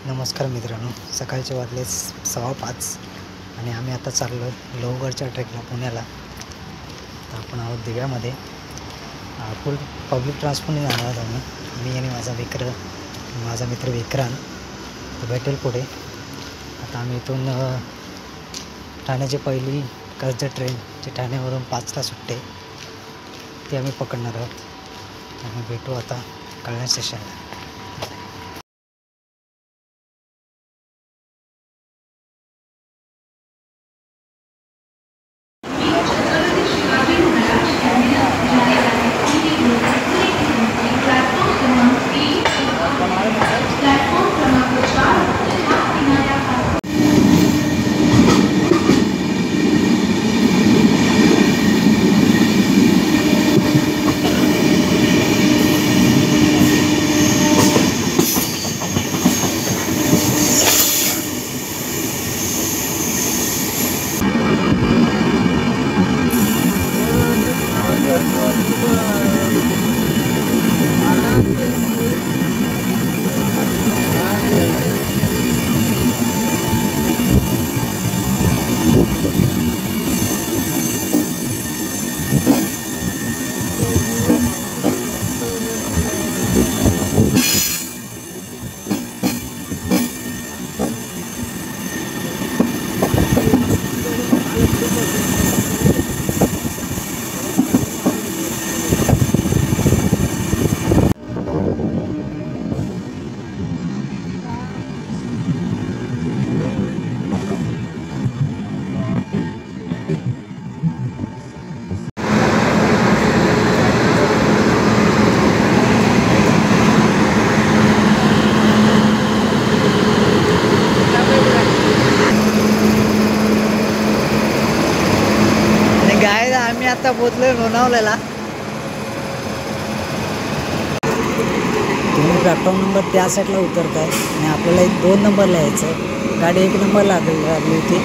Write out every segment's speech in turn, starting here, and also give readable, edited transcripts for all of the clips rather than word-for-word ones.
नमस्कार मित्रांनो, सकाळचे वाजले 5:15 आणि आम्ही आता चाललो लोहगडच्या ट्रेकला पुण्याला. तर आपण आहोत दिव्यामध्ये. फुल पब्लिक ट्रान्सपोर्टने जाणार आहोत आम्ही. मी आणि माझा मित्र विक्रांत भेटेल पुढे. आता आम्ही इथून ठाण्याची पहिली कर्जत ट्रेन जी ठाण्यावरून 5ला सुटते ती आम्ही पकडणार आहोत. आम्ही भेटू आता कल्याण स्टेशनला. आम्ही आता पोचलोय लोणावळ्याला. तुम्ही प्लॅटफॉर्म नंबर त्या साईडला उतरताय आणि आपल्याला 2 नंबरला यायचं. गाडी 1 नंबर लागली होती.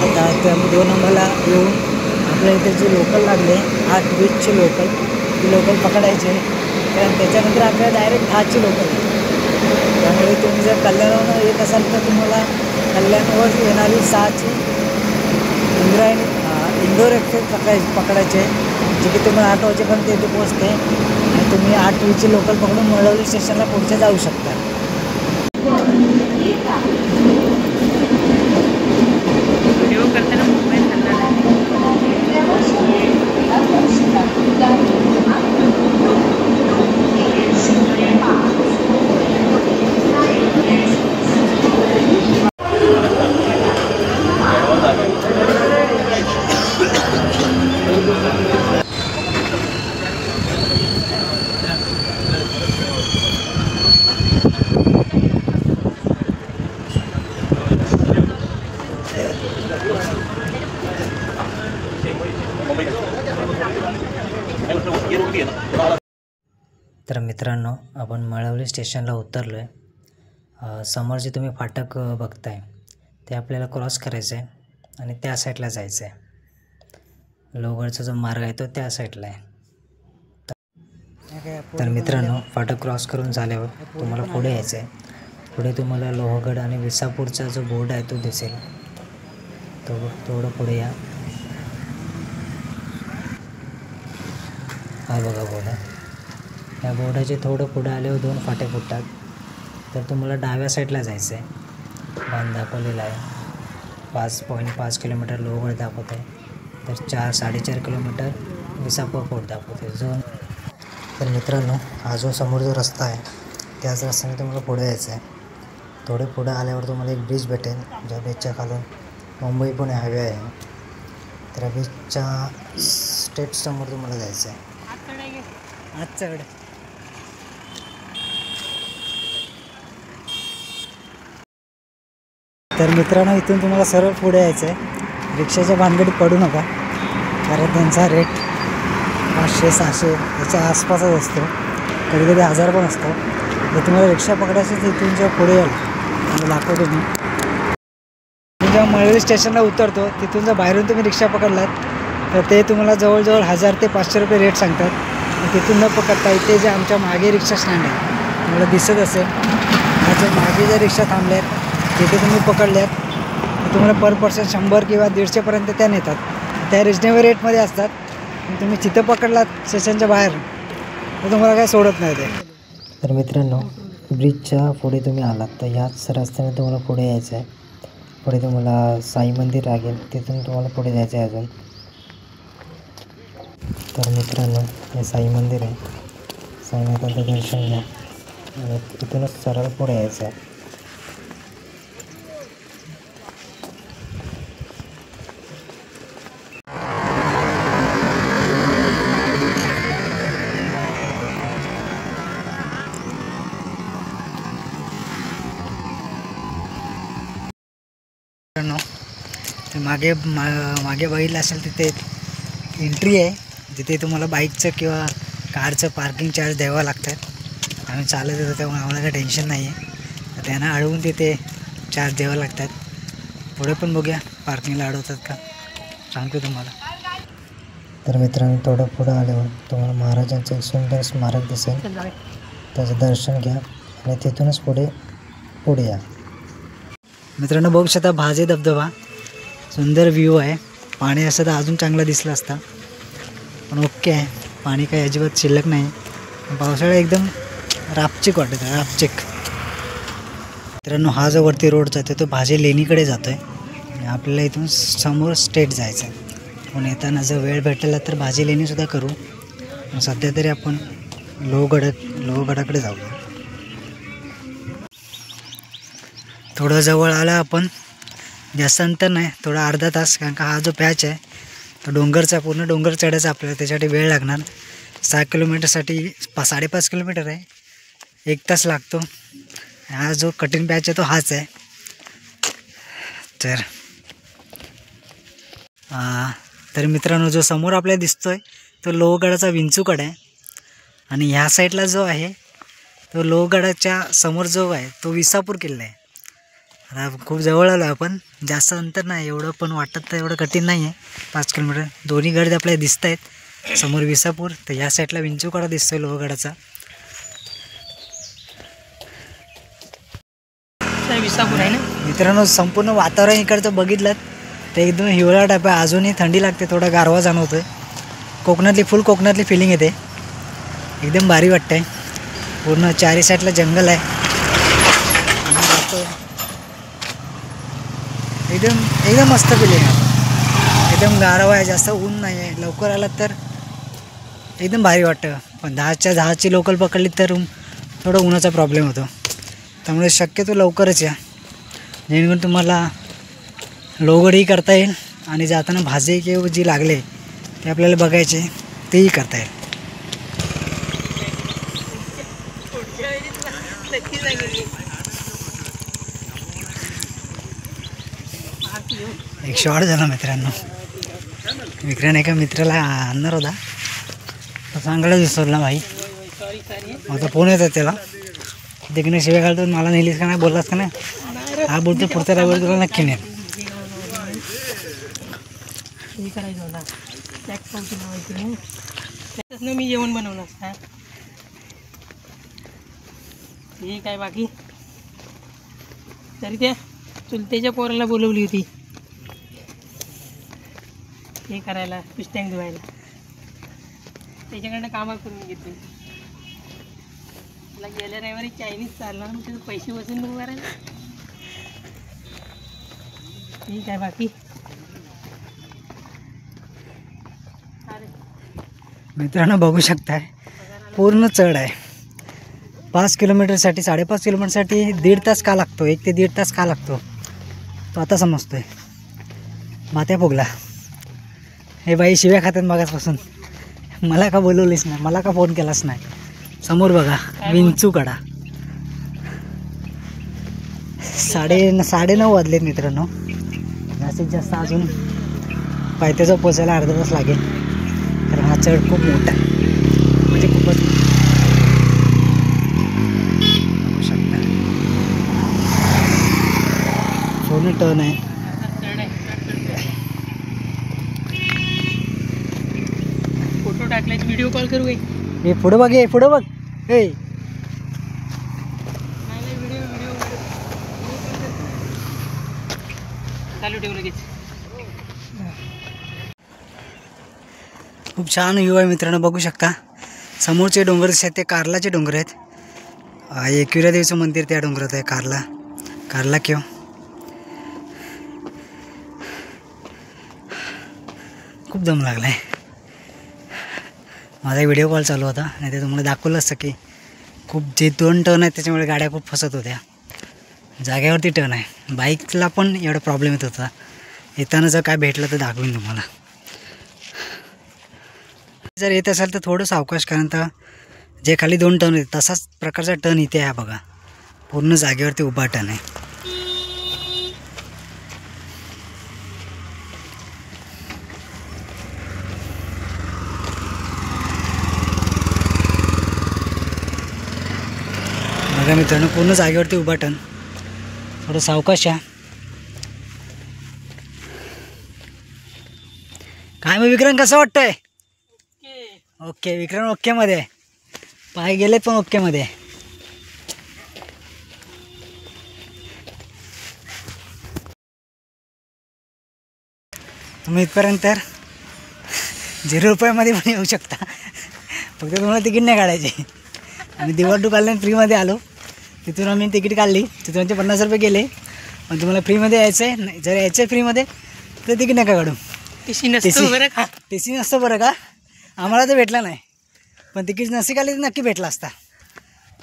आता त्या 2 नंबरला येऊन आपल्या इथे जे लोकल लागले 8:20चे लोकल, ती लोकल पकडायचे. कारण त्याच्यानंतर आपल्याला डायरेक्ट 10ची लोकल. त्यामुळे तुम्ही जर कल्याणवरून येत असाल तर तुम्हाला कल्याणवर येणारी 6ची इंदोर एक्सप्रेस पकडायचे, जे की तुम्हाला 8 वाजेपर्यंत इथे पोहोचते आणि तुम्ही 8:20ची लोकल पकडून मळवली स्टेशनला पुढच्या जाऊ शकता. व्हिडिओ करताना मोबाईल तर मित्रांनो, आपण मळवली स्टेशनला उतरलो आहे. समोर जे तुम्ही फाटक बघताय ते आपल्याला क्रॉस करायचं आहे आणि त्या साईडला जायचं आहे. लोहगडचा जो मार्ग आहे तो त्या साईडला आहे. तर मित्रांनो, फाटक क्रॉस करून झाल्यावर तुम्हाला पुढे यायचं आहे. पुढे तुम्हाला लोहगड आणि विसापूरचा जो बोर्ड आहे तो दिसेल. थोडं पुढे या. हा बघा बोर्ड आहे. या बोर्डाचे थोडं पुढे आल्यावर 2 फाटे फुटतात. तर तुम्हाला डाव्या साईडला जायचं आहे. बाण दाखवलेला आहे. 5.5 किलोमीटर लोहगड दाखवत आहे. तर 4-4.5 किलोमीटर विसापूर फोर्ट दाखवत आहे. तर मित्रांनो, हा जो समोर जो रस्ता आहे त्याच रस्त्याने तुम्हाला पुढे यायचं आहे. थोडे पुढे आल्यावर तुम्हाला एक ब्रिज भेटेल, ज्या ब्रिजच्या खालून मुंबई पुणे हायवे आहे. तर ब्रिजच्या स्टेट समोर तुम्हाला जायचं आहे. तर मित्रांनो, इथून तुम्हाला सरळ पुढे यायचं आहे. रिक्षाच्या भानगडीत पडू नका, कारण त्यांचा रेट 500-600 याच्या आसपासच असतो. कधीकधी 1000 पण असतो. जर तुम्हाला रिक्षा पकडायचं तर इथून जेव्हा पुढे याल आणि दाखवतो मी. जेव्हा मळवली स्टेशनला उतरतो तिथून जर बाहेरून तुम्ही रिक्षा पकडलात तर ते तुम्हाला जवळजवळ 1000 ते 500 रुपये रेट सांगतात. तिथून न पकडता इथे जे आमच्या मागे रिक्षा स्टँड आहे तुम्हाला दिसत असेल, हा मागे ज्या रिक्षा थांबल्या आहेत तिथे तुम्ही पकडल्यात तर तुम्हाला पर पर्सन 100 किंवा 150पर्यंत त्या नेतात. त्या रिजनेबल रेटमध्ये असतात. तुम्ही तिथं पकडलात स्टेशनच्या बाहेर तर तुम्हाला काय सोडत नाही ते. तर मित्रांनो, ब्रिजच्या पुढे तुम्ही आलात तर ह्याच रस्त्याने तुम्हाला पुढे यायचं आहे. पुढे तुम्हाला साई मंदिर लागेल, तिथून तुम्हाला पुढे जायचं आहे अजून. तर मित्रांनो, हे साई मंदिर आहे. साईनाथांचं दर्शन घ्या आणि तिथूनच सरळ पुढे यायचं आहे. ते मागे बघितलं असेल तिथे एंट्री आहे, जिथे तुम्हाला बाईकचं किंवा कारचं पार्किंग चार्ज द्यावं लागतात. आम्ही चालत येतो त्यामुळे आम्हाला काही टेन्शन नाही आहे. तर त्यांना अडवून तिथे चार्ज द्यावं लागतात. पुढे पण बघूया पार्किंगला अडवतात का, सांगतो तुम्हाला. तर मित्रांनो, थोडं पुढं आल्यावर तुम्हाला महाराजांचं एक सुंदर स्मारक दिसेल. त्याचं दर्शन घ्या आणि तिथूनच पुढे या. मित्रांनो, बघू शकता भाजे धबधबा. सुंदर व्ह्यू आहे. पाणी असतं तर अजून चांगला दिसलं असता, पण ओके आहे. पाणी काही अजिबात शिल्लक नाही. पावसाळ्यात एकदम रापचिक वाटत आहे, रापचिक. मित्रांनो, हा जो वरती रोड जातो तो भाजे लेणीकडे जातो आहे आणि आपल्याला इथून समोर स्ट्रेट जायचं आहे. पण येताना जर वेळ भेटला तर भाजी लेणीसुद्धा करू. पण सध्या तरी आपण लोहगडाकडे जाऊया. थोडं जवळ आलं आपण, जास्त अंतर नाही, थोडा अर्धा तास. कारण का हा जो पॅच आहे तो डोंगरचा, पूर्ण डोंगर चढायचा आपल्याला, त्याच्यासाठी वेळ लागणार. 6 किलोमीटरसाठी 5.5 किलोमीटर आहे, 1 तास लागतो. हा जो कठीण पॅच आहे तो हाच आहे. तर मित्रांनो, जो समोर आपल्याला दिसतोय तो लोहगडाचा विंचूकड आहे आणि ह्या साईडला जो आहे तो लोहगडाच्या समोर जो आहे तो विसापूर किल्ला आहे. आता खूप जवळ आलो आपण, जास्त अंतर नाही एवढं, पण वाटत तर एवढं कठीण नाही आहे. 5 किलोमीटर. दोन्ही गड आपल्याला दिसत आहेत. समोर विसापूर, तर ह्या साईडला विंचूकडा दिसतोय लोहगडाचा. विसापूर आहे ना मित्रांनो, संपूर्ण वातावरण इकडचं बघितलं तर एकदम हिवाळा टाईप आहे. अजूनही थंडी लागते, थोडा गारवा जाणवतोय. फुल कोकणातली फिलिंग येते. एकदम भारी वाटतंय. पूर्ण चारी साईडला जंगल आहे. एकदम मस्त फिलिंग आहे. एकदम गारवा आहे, जास्त ऊन नाही आहे. लवकर आलात तर एकदम भारी वाटतं. पण 10ची लोकल पकडली तर थोडं उन्हाचा प्रॉब्लेम होतो. त्यामुळे शक्यतो लवकरच या, जेणेकरून तुम्हाला लोहगडही करता येईल आणि जाताना भाजे किंवा जी लागले ते आपल्याला बघायचे, तेही करता येईल. एक शॉर्ट झाला मित्रांनो. विक्रांत एका मित्राला आणणार होता, तर सांगायला विसरला भाई. आता फोन येतात त्याला, तिकडे शिव्या घालतो, मला नेलीस का नाही, बोललास का नाही. हा बोलतो पुढच्या रविवारी तुला नक्की नेल. मी जेवण बनवलं असतं. हे काय बाकी, तरी त्या चुलतेच्या पोराला बोलवली होती हे करायला, पिस्टँग धुवायला. त्याच्याकडनं कामं करून घेतली. त्याला गेल्या रविवारी चायनीज चालला, मग त्याचे पैसे वसूल नको करायला. ठीक आहे बाकी. मित्रांनो, बघू शकताय पूर्ण चढ आहे. 5 किलोमीटरसाठी 5.5 किलोमीटरसाठी 1.5 तास का लागतो, 1 ते 1.5 तास का लागतो तो आता समजतोय. मात्या फुगला. हे बाई शिव्या खात्यात मागासपासून. मला का बोलवलीस नाही, मला का फोन केलास नाही. समोर बघा विंचूकडा. 9:30 वाजलेत मित्रांनो. जास्तीत जास्त अजून पायथ्याजवळ पोचायला अर्धा तास लागेल. कारण हा चढ खूप मोठा आहे, म्हणजे खूपच बघू शकता. पूर्ण टर्न आहे. फोटो टाकल्याची व्हिडिओ कॉल करू काही. हे पुढं बघ, हे पुढं बघ. हे नाही व्हिडिओ चालू ठेव लगेच. खूप छान व्ह्यू आहे मित्रांनो, बघू शकता. समोरचे डोंगर दिसत आहेत ते कारलाचे डोंगर आहेत. एकविरा देवीचं मंदिर त्या डोंगरात आहे, कारला किंवा खूप दम लागला आहे. माझा व्हिडिओ कॉल चालू होता, नाही ते तुम्हाला दाखवलं असतं की खूप जे 2 टर्न आहेत त्याच्यामुळे गाड्या खूप फसत होत्या. जाग्यावरती टर्न आहे. बाईकला पण एवढा प्रॉब्लेम येत होता. येताना जर काय भेटलं तर दाखवीन तुम्हाला. जर येत असेल तर थोडं सावकाश, कारण तर जे खाली 2 टर्न आहेत तसाच प्रकारचा टर्न इथे आहे बघा. पूर्ण जागेवरती उभा टर्न आहे. बघा मित्रांनो, पूर्ण जागेवरती उभा टर्न. थोडं सावकाश या. काय मग विक्रम, कसं वाटतंय? ओके विक्रम ओके मध्ये आहे. पाय गेले पण ओके मध्ये आहे. तुम्ही इथपर्यंत 0 रुपयामध्ये पण येऊ शकता. फक्त तुम्हाला तिकीट नाही काढायचे. आम्ही दिवाळ टू कल्याण फ्रीमध्ये आलो. तिथून आम्ही तिकीट काढली, तिथून 50 रुपये गेले. पण तुम्हाला फ्रीमध्ये यायचं आहे. नाही जर यायचं आहे फ्रीमध्ये तर तिकीट नका काढू. टीसी नसतं बरं का? टीसी नसतं बरं का? आम्हाला तर भेटला नाही, पण तिकीट नसती काढली तर नक्की भेटला असता.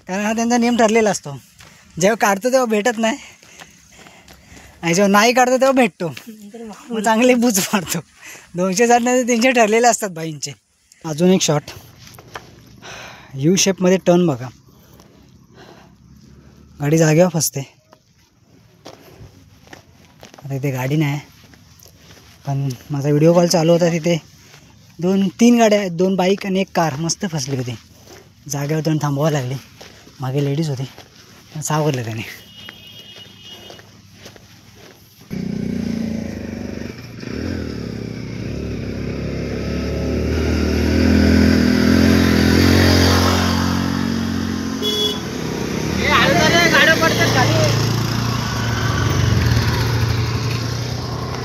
कारण हा त्यांचा नियम ठरलेला असतो. जेव्हा काढतो तेव्हा भेटत नाही, आणि जेव्हा नाही काढतो तेव्हा भेटतो. मग चांगले बूज मारतो. 260 नाही तर 300 ठरलेले असतात बाईंचे. अजून एक शॉट, यू शेपमध्ये टर्न बघा. गाडी जागेवर फसते. आता इथे गाडी नाही, पण माझा व्हिडिओ कॉल चालू होता. तिथे 2-3 गाड्या आहेत, 2 बाईक आणि 1 कार मस्त फसली होती. जागेवर टर्न थांबवावं लागली. मागे लेडीज होती, पण सावरलं त्याने.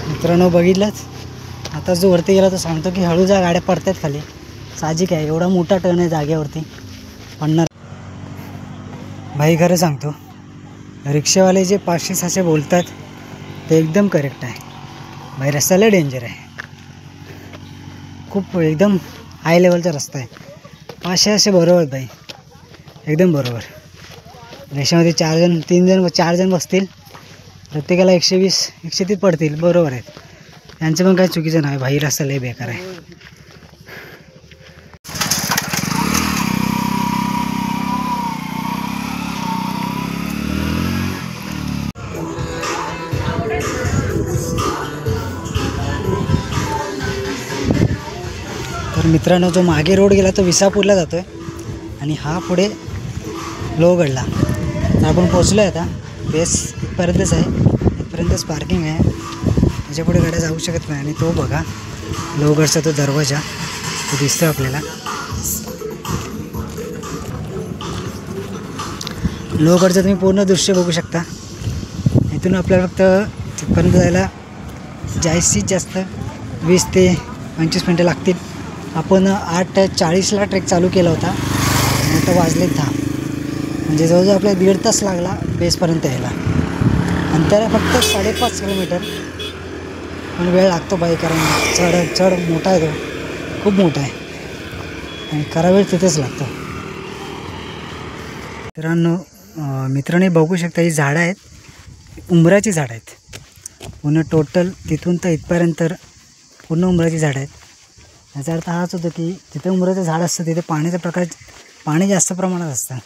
मित्रांनो बघितलंच, आता जो वरती गेला तो सांगतो की हळू जा, गाड्या पडतात खाली. साहजिक आहे, एवढा मोठा टर्न आहे जागेवरती पडणार. भाई खरं सांगतो, रिक्षावाले जे 500-600 बोलतात ते एकदम करेक्ट आहे. भाई रस्ता लय डेंजर आहे, खूप एकदम हाय लेवलचा रस्ता आहे. 500-600 बरोबर भाई, एकदम बरोबर. रेषामध्ये 4 जण 3 जण 4 जण बसतील, प्रत्येकाला 120-130 पडतील, बरोबर आहेत. त्यांचं पण काही चुकीचं नाही. भाई रस्ता लय बेकार आहे. तर मित्रांनो, जो मागे रोड गेला तो विसापूरला जातो आहे, आणि हा पुढे लोहगडला. तर आपण पोचलो आहे आता. बेस इथपर्यंतच आहे, इथपर्यंतच पार्किंग आहे. त्याच्या पुढे गाड्या जाऊ शकत नाही. आणि तो बघा लोहगडचा तो दरवाजा, तो दिसतो आपल्याला. लोहगडचं तुम्ही पूर्ण दृश्य बघू शकता. इथून आपल्याला फक्त तिथपर्यंत जायला जास्तीत जास्त 20 ते 25 मिनटं लागतील. आपण 8:40ला ट्रेक चालू केला होता, आणि आता वाजले 10. म्हणजे जवळजवळ आपल्याला 1.5 तास लागला बेसपर्यंत यायला. अंतर आहे फक्त 5.5 किलोमीटर, पण वेळ लागतो बाई, कारण चढ मोठा आहे, तो खूप मोठा आहे, आणि खरा वेळ तिथेच लागतो. मित्रांनो बघू शकता, ही झाडं आहेत, उंबराची झाडं आहेत. पूर्ण टोटल तिथून तर इथपर्यंत पूर्ण उंबराची झाडं आहेत. याचा अर्थ हाच होतो की जिथे उंबराचं झाड असतं तिथे पाणी जास्त प्रमाणात असतं.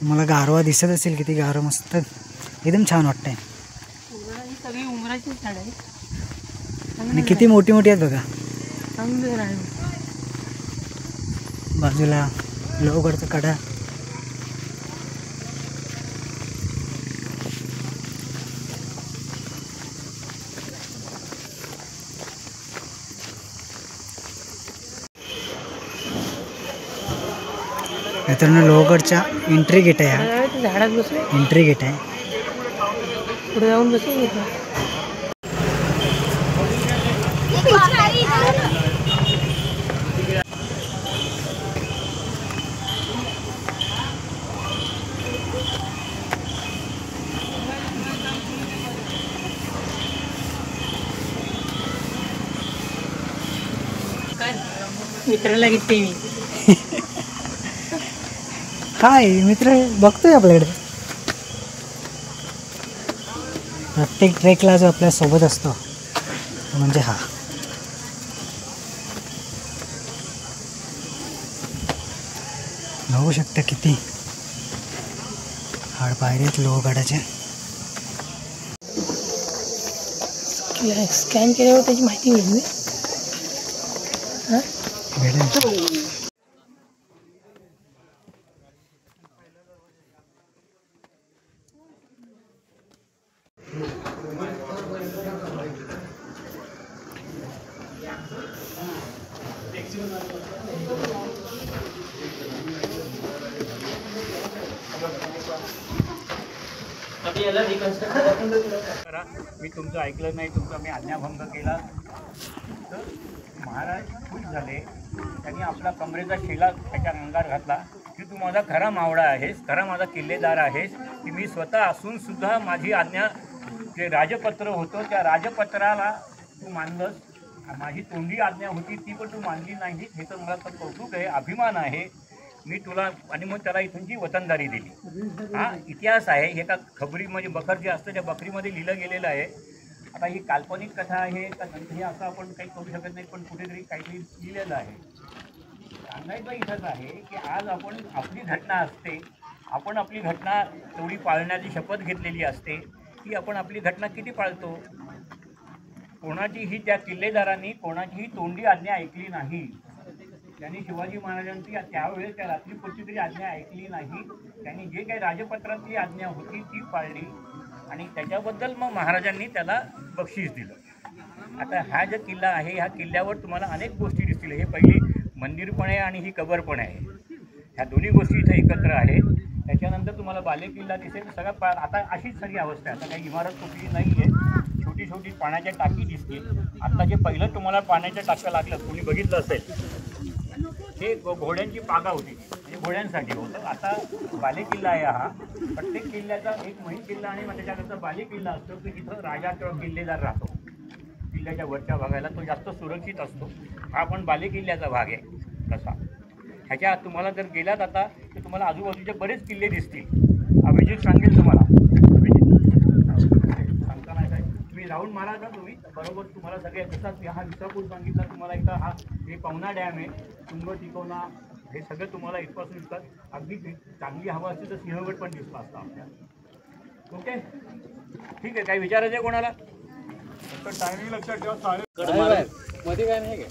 मला गारवा दिसत असेल, किती गारवा, मस्त एकदम छान वाटतंय. सगळी उमराची झाड आहे, आणि किती मोठी मोठी आहेत बघा. चांगलं आहे. बाजूला लोहगडचा कडा. मित्रांनो लोहगडच्या एंट्री गेट आहे, हा झाडात बसून एंट्री गेट आहे. पुढे जाऊन बसून घेतलं. मित्राला घेते मी. काय मित्र बघतोय आपल्याकडे. प्रत्येक ट्रेकला जो आपल्या सोबत असतो तो म्हणजे हा. बघू शकता किती हाड पायरे आहेत लोहगडाचे. स्कॅन केल्यावर त्याची माहिती मिळेल. भेटेल. मी तुमचं ऐकलं नाही, तुमचा मी आज्ञाभंग केला तर महाराज खुश झाले. त्यांनी आपला कमरेचा शेला त्याच्या अंगावर घातला की तू माझा खरा मावळा आहेस, खरा माझा किल्लेदार आहेस, की मी स्वतः असून सुद्धा माझी आज्ञा जे राजपत्र होतं त्या राजपत्राला तू मानलंस. माझी तोंडी आज्ञा होती ती पण तू मानली नाही. हे तर मला तर कौतुक आहे, अभिमान आहे. मी तुला आणि मग त्याला इथूनची वतनदारी दिली. हा इतिहास आहे. हे का खबरी म्हणजे बखर जे असतं त्या बकरीमध्ये लिहिलं गेलेलं आहे. आता ही काल्पनिक कथा आहे का हे असं आपण काही करू शकत नाही, पण कुठेतरी काहीतरी लिहिलेलं आहे. सांगायचं इथंच आहे की आज आपण आपली घटना असते, आपण आपली घटना तेवढी पाळण्याची शपथ घेतलेली असते की आपण आपली घटना किती पाळतो. कोणाचीही त्या किल्लेदारांनी कोणाचीही तोंडी आज्ञा ऐकली नाही. त्यांनी शिवाजी महाराजांची त्यावेळेस त्या रात्रीपुरती तरी आज्ञा ऐकली नाही. त्यांनी जे काही राजपत्रातली आज्ञा होती ती पाळली आणि त्याच्याबद्दल मग महाराजांनी त्याला बक्षीस दिलं. आता हा जो किल्ला आहे ह्या किल्ल्यावर तुम्हाला अनेक गोष्टी दिसतील. हे पहिली मंदिर पण आहे आणि ही कबर पण आहे. ह्या दोन्ही गोष्टी इथे एकत्र आहेत. त्याच्यानंतर तुम्हाला बालेकिल्ला दिसेल. सगळं आता अशीच सगळी अवस्था आहे. आता काही इमारत कुठली नाही आहे. छोटी छोटी पाण्याच्या टाकी दिसतील. आता जे पहिलं तुम्हाला पाण्याच्या टाक्या लागलं कोणी बघितलं असेल ते घोड्यांची पागा होती, म्हणजे घोड्यांसाठी होतं. आता बालेकिल्ला आहे हा. प्रत्येक किल्ल्याचा एक महिल किल्ला आणि मग त्याच्याकडचा बालेकिल्ला असतो की जिथं राजा किंवा किल्लेदार राहतो. किल्ल्याच्या वरच्या भागाला तो जास्त सुरक्षित असतो. हा पण बालेकिल्ल्याचा भाग आहे तसा. ह्याच्या तुम्हाला जर गेलात आता तर तुम्हाला आजूबाजूचे बरेच किल्ले दिसतील. अभिजित सांगेल तुम्हाला. सांगता नाही काय तुम्ही राहून मारा का तुम्ही बरोबर तुम्हाला सगळे जसं हा विसापूर सांगितला तुम्हाला इथं हा हे पवना डॅम आहे, तुंग टिकोना हे सगळं तुम्हाला इथपासून दिसतात. अगदी चांगली हवा असते तर सिंहगड पण दिसला असता आपल्याला. ओके ठीक आहे. काही विचारायचं आहे कोणाला? टायमिंग लक्षात ठेवा. मध्ये काय नाही काय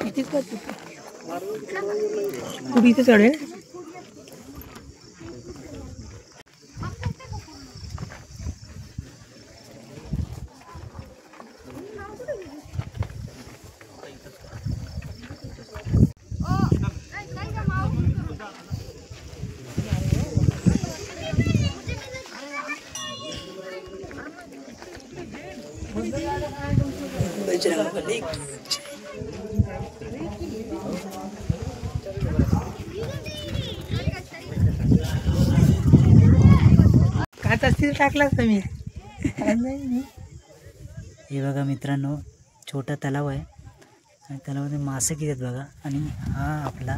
इथेच का तू इथे चढेल. काच असतील टाकलाच मी. हे बघा मित्रांनो छोटा तलाव आहे आणि तलावामध्ये मासे किती आहेत बघा. आणि हा आपला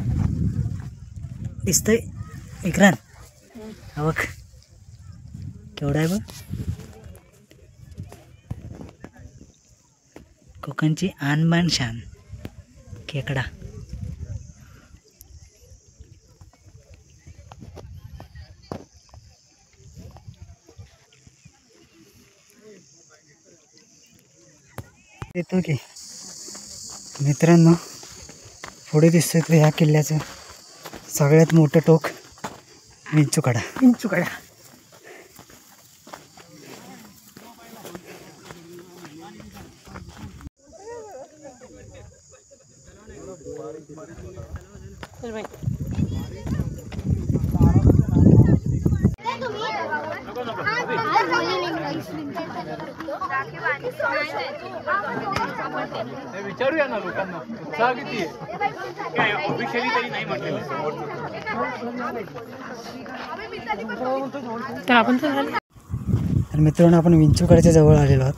दिसतोय विक्रांत. हा बघ केवढा आहे बघ. कोकणची आणबाण शान खेकडा. येतो की मित्रांनो पुढे दिसतोय तो ह्या किल्ल्याचं सगळ्यात मोठं टोक विंचूकडा. विंचूकडा विचारूया ना लोकांना उत्साह किती आहे. काय ऑफिशियली तरी नाही म्हटलेलं समोरचं. तर आपण तर झालं. तर मित्रांनो आपण विंचूकड्याच्या जवळ आलेलो आहोत.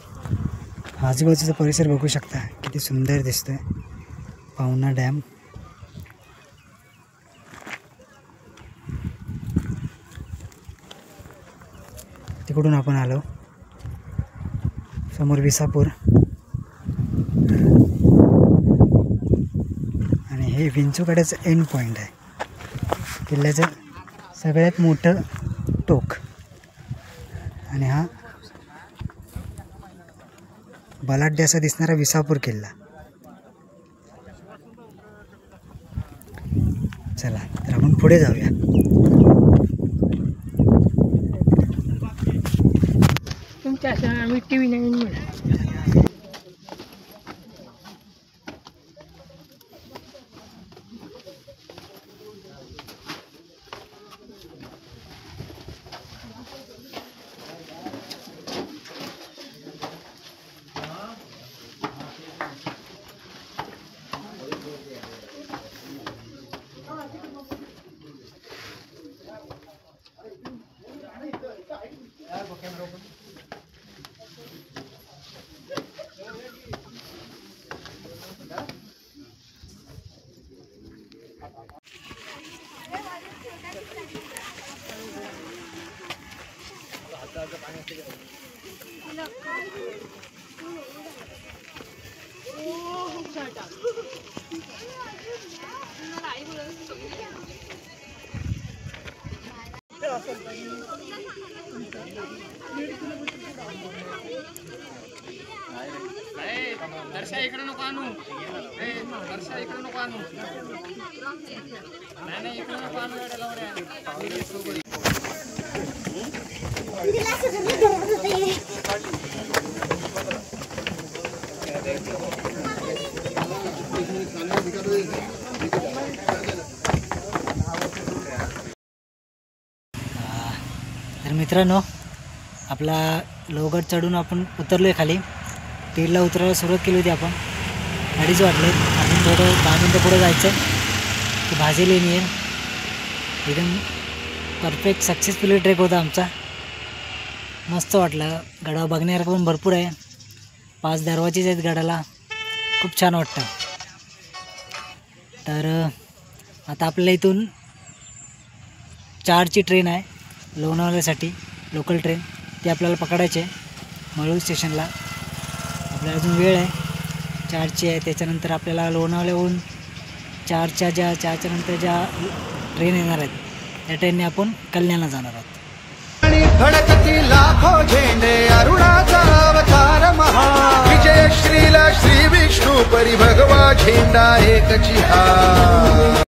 आजूबाजूचा परिसर बघू शकता किती सुंदर दिसतोय. पावना डॅम. तिकडून आपण आलो. समोर विसापूर आणि हे विंचूकड्याचं एंड पॉईंट आहे. किल्ल्याचं सगळ्यात मोठं टोक. आणि हा बलाढ्य असा दिसणारा विसापूर किल्ला. चला तर आपण पुढे जाऊया. तुमच्या असं आम्ही TV नवीन मिळाला. तर मित्रांनो आपला लोहगड चढून आपण उतरलो आहे खाली. तीरला उतरायला सुरुवात केली होती आपण. 2:30 वाजले. अजून थोडं 10 मिनटं पुढे जायचं आहे की भाजी लेणी येईल. एकदम परफेक्ट सक्सेसफुली ट्रेक होता आमचा. मस्त वाटलं. गडावर बघण्यासारखं पण भरपूर आहे. 5 दरवाजेच आहेत गडाला. खूप छान वाटतं. तर आता आपल्याला इथून 4ची ट्रेन आहे लोणावळ्यासाठी. लोकल ट्रेन ती आपल्याला पकडायची आहे मळूर स्टेशनला. आपल्याला अजून वेळ आहे. 4ची आहे. त्याच्यानंतर आपल्याला लोणावळ्याहून 4च्या नंतर ज्या ट्रेन येणार आहेत त्या ट्रेनने आपण कल्याणला जाणार आहोत. धडकती लाखो झेंडे अरुणाचा अवतार महा. विजय श्रीला श्री विष्णू परी भगवा झेंडा एकची हा.